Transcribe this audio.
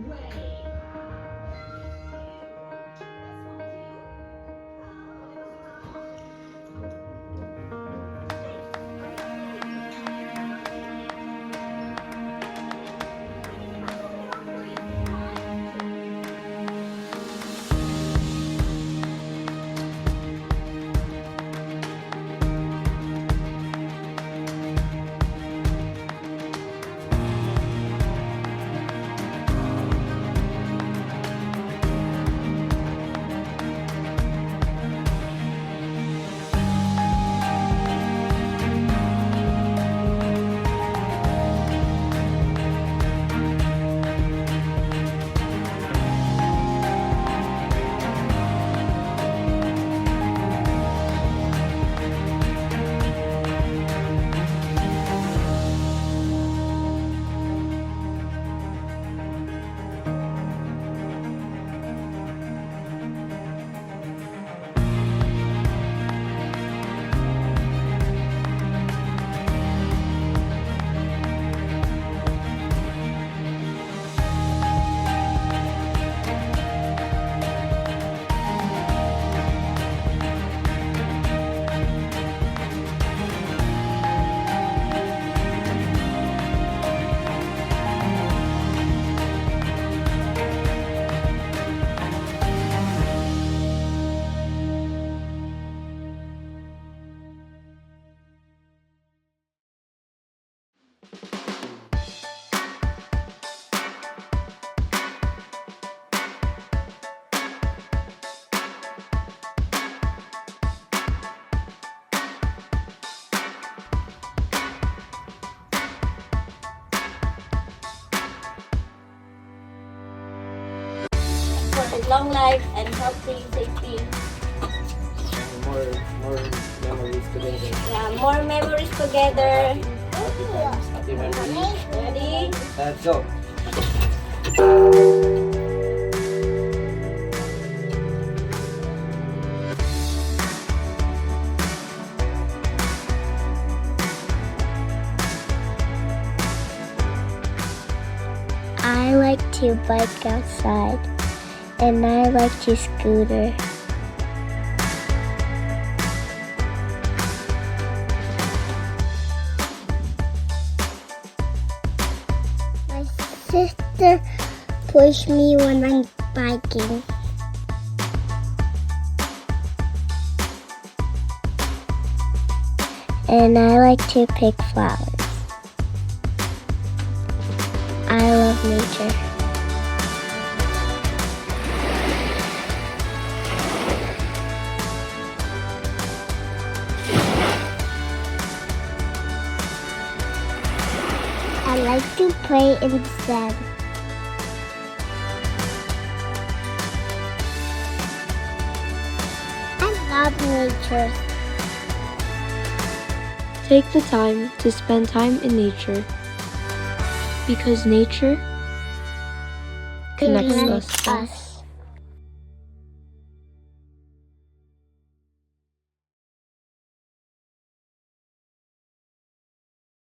For long life and healthy safety. More memories together. Yeah, more memories together. Happy memories. Ready? Let's go. I like to bike outside, and I like to scooter. My sister pushed me when I'm biking. And I like to pick flowers. I love nature. I like to play in the sand. I love nature. Take the time to spend time in nature, because nature connects us.